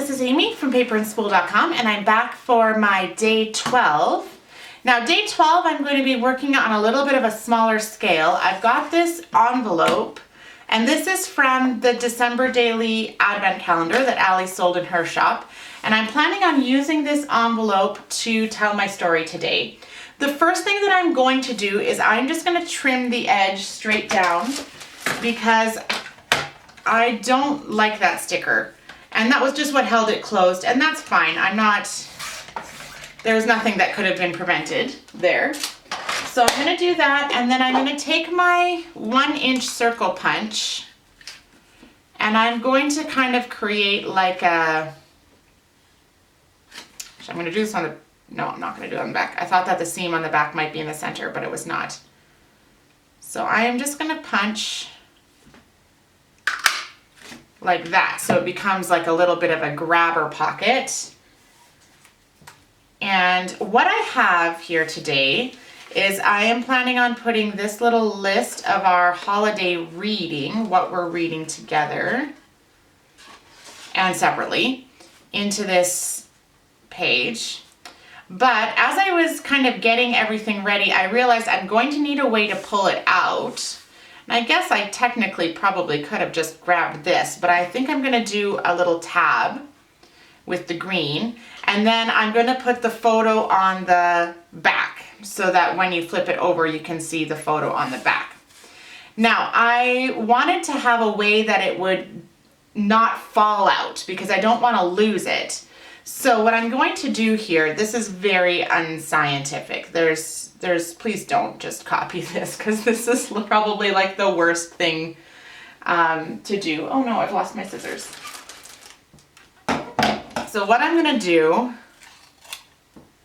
this is Amy from paperandspool.com, and I'm back for my day 12. Now day 12 I'm going to be working on a little bit of a smaller scale. I've got this envelope, and this is from the December daily advent calendar that Allie sold in her shop, and I'm planning on using this envelope to tell my story today. The first thing that I'm going to do is I'm just going to trim the edge straight down because I don't like that sticker. And that was just what held it closed, and that's fine. There's nothing that could have been prevented there. So I'm gonna do that, and then I'm gonna take my 1-inch circle punch, and I'm going to kind of create like a, I'm gonna do this on the, no, I'm not gonna do it on the back. I thought that the seam on the back might be in the center, but it was not. So I am just gonna punch like that, so it becomes like a little bit of a grabber pocket. And what I have here today is I am planning on putting this little list of our holiday reading, what we're reading together and separately, into this page. But as I was kind of getting everything ready, I realized I'm going to need a way to pull it out. And I guess I technically probably could have just grabbed this, but I think I'm gonna do a little tab with the green, and then I'm gonna put the photo on the back so that when you flip it over, you can see the photo on the back. Now, I wanted to have a way that it would not fall out because I don't wanna lose it. So what I'm going to do here, this is very unscientific. Please don't just copy this because this is probably like the worst thing to do. Oh no, I've lost my scissors. So what I'm gonna do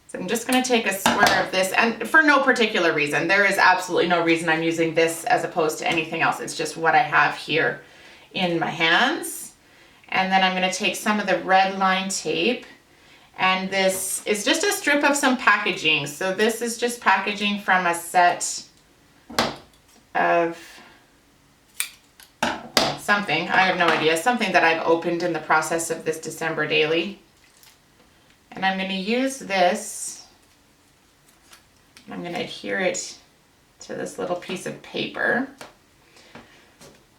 is I'm just gonna take a square of this, and for no particular reason. There is absolutely no reason I'm using this as opposed to anything else. It's just what I have here in my hands. And then I'm gonna take some of the red line tape, and this is just a strip of some packaging. So this is just packaging from a set of something, I have no idea, something that I've opened in the process of this December daily. And I'm going to use this, I'm going to adhere it to this little piece of paper.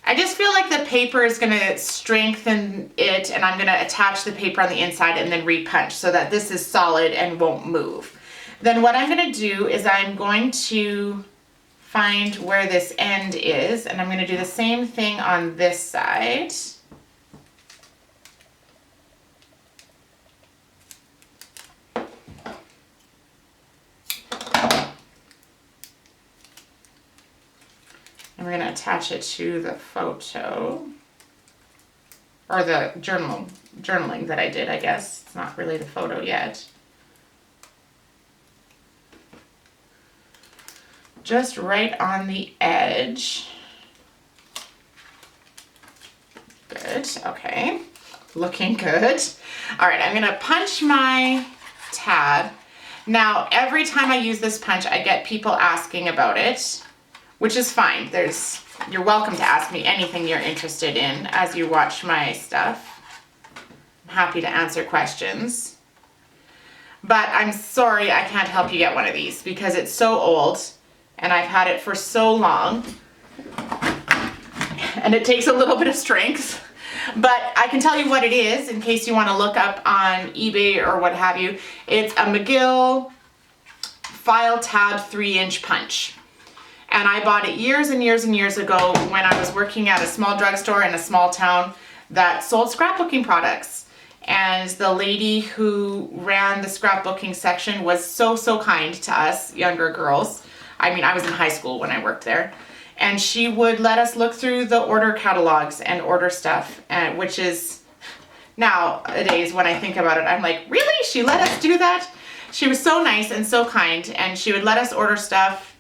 I just feel like the paper is going to strengthen it, and I'm going to attach the paper on the inside and then repunch so that this is solid and won't move. Then what I'm going to do is I'm going to find where this end is, and I'm going to do the same thing on this side. And we're going to attach it to the photo, or the journaling that I did, I guess. It's not really the photo yet. Just right on the edge. Good, okay, looking good. All right, I'm gonna punch my tab. Now, every time I use this punch, I get people asking about it, which is fine. You're welcome to ask me anything you're interested in as you watch my stuff. I'm happy to answer questions. But I'm sorry I can't help you get one of these because it's so old and I've had it for so long. And it takes a little bit of strength. But I can tell you what it is in case you want to look up on eBay or what have you. It's a McGill File Tab 3-inch punch. And I bought it years and years and years ago when I was working at a small drugstore in a small town that sold scrapbooking products. And the lady who ran the scrapbooking section was so, so kind to us younger girls. I mean, I was in high school when I worked there. And she would let us look through the order catalogs and order stuff, which is, nowadays when I think about it, I'm like, really? She let us do that? She was so nice and so kind, and she would let us order stuff.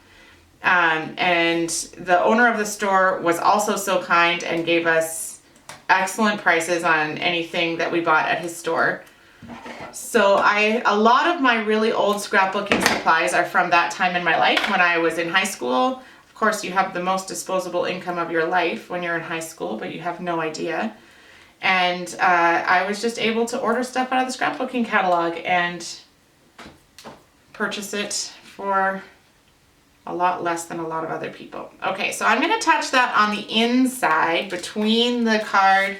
And the owner of the store was also so kind and gave us excellent prices on anything that we bought at his store. So a lot of my really old scrapbooking supplies are from that time in my life when I was in high school. Of course, you have the most disposable income of your life when you're in high school, but you have no idea. And I was just able to order stuff out of the scrapbooking catalog and purchase it for a lot less than a lot of other people. Okay, so I'm going to touch that on the inside between the card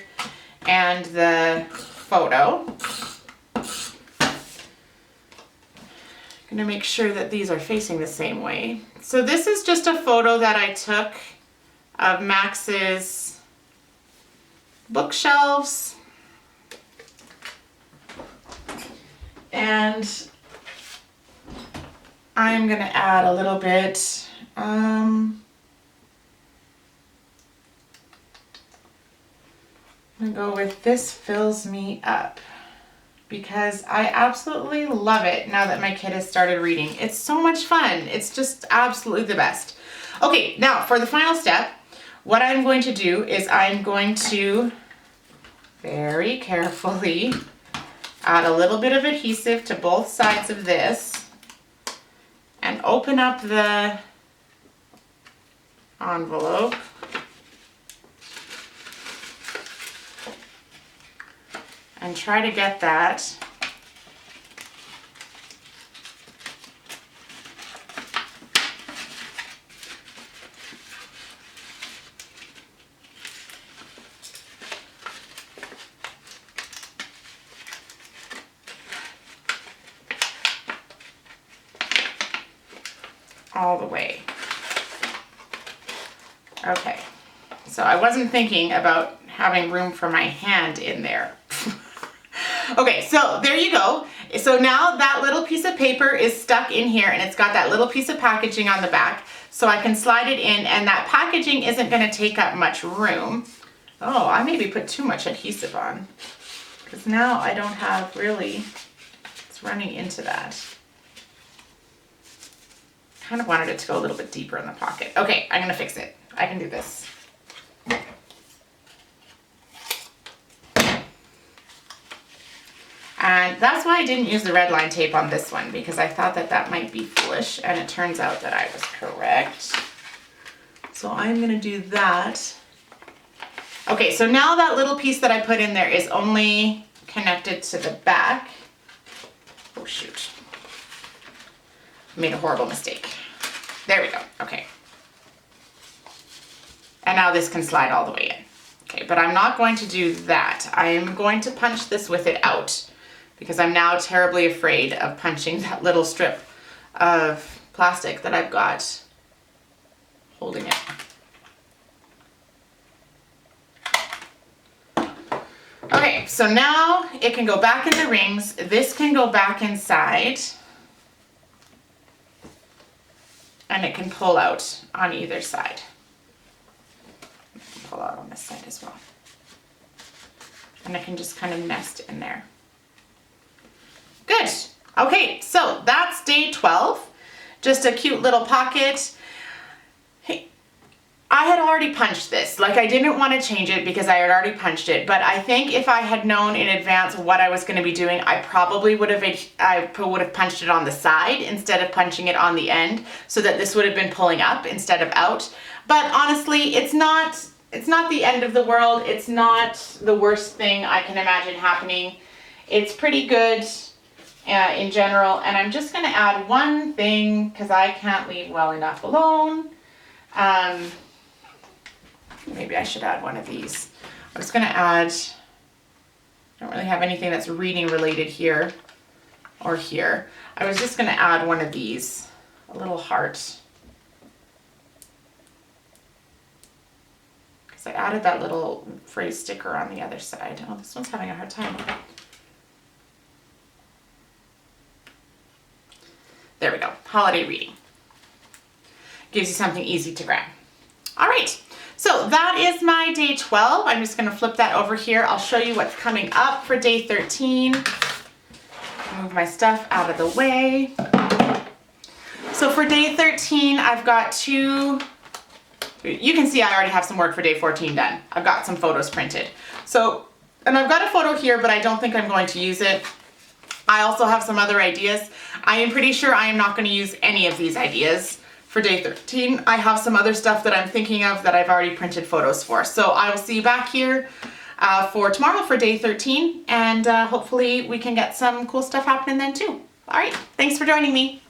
and the photo. I'm going to make sure that these are facing the same way. So this is just a photo that I took of Max's bookshelves. And I'm going to add a little bit, I'm going to go with "This Fills Me Up" because I absolutely love it now that my kid has started reading. It's so much fun. It's just absolutely the best. Okay, now for the final step, what I'm going to do is I'm going to very carefully add a little bit of adhesive to both sides of this and open up the envelope. And try to get that all the way. Okay, so I wasn't thinking about having room for my hand in there. Okay, so there you go. So now that little piece of paper is stuck in here and it's got that little piece of packaging on the back, so I can slide it in, and that packaging isn't going to take up much room. Oh, I maybe put too much adhesive on because now I don't have really, it's running into that. Kind of wanted it to go a little bit deeper in the pocket. Okay, I'm going to fix it. I can do this. And that's why I didn't use the red line tape on this one, because I thought that that might be foolish, and it turns out that I was correct. So I'm going to do that. Okay, so now that little piece that I put in there is only connected to the back. Oh shoot. Made a horrible mistake. There we go. Okay. And now this can slide all the way in. Okay, but I'm not going to do that. I'm going to punch this with it out, because I'm now terribly afraid of punching that little strip of plastic that I've got holding it. Okay, so now it can go back in the rings. This can go back inside. And it can pull out on either side. Pull out on this side as well. And it can just kind of nest in there. Good. Okay, so that's day 12. Just a cute little pocket. Hey, I had already punched this. Like, I didn't want to change it because I had already punched it, but I think if I had known in advance what I was going to be doing, I probably would have punched it on the side instead of punching it on the end, so that this would have been pulling up instead of out. But honestly, it's not the end of the world. It's not the worst thing I can imagine happening. It's pretty good in general, and I'm just going to add one thing because I can't leave well enough alone. Maybe I should add one of these. I was going to add, I don't really have anything that's reading related here or here. I was just going to add one of these, a little heart. Because I added that little phrase sticker on the other side. Oh, this one's having a hard time. There we go. Holiday reading. Gives you something easy to grab. All right. So that is my day 12. I'm just going to flip that over here. I'll show you what's coming up for day 13. Move my stuff out of the way. So for day 13, I've got two, you can see I already have some work for day 14 done. I've got some photos printed. So, and I've got a photo here, but I don't think I'm going to use it. I also have some other ideas. I am pretty sure I am not going to use any of these ideas for day 13. I have some other stuff that I'm thinking of that I've already printed photos for. So I will see you back here for tomorrow for day 13, and hopefully we can get some cool stuff happening then too. All right, thanks for joining me.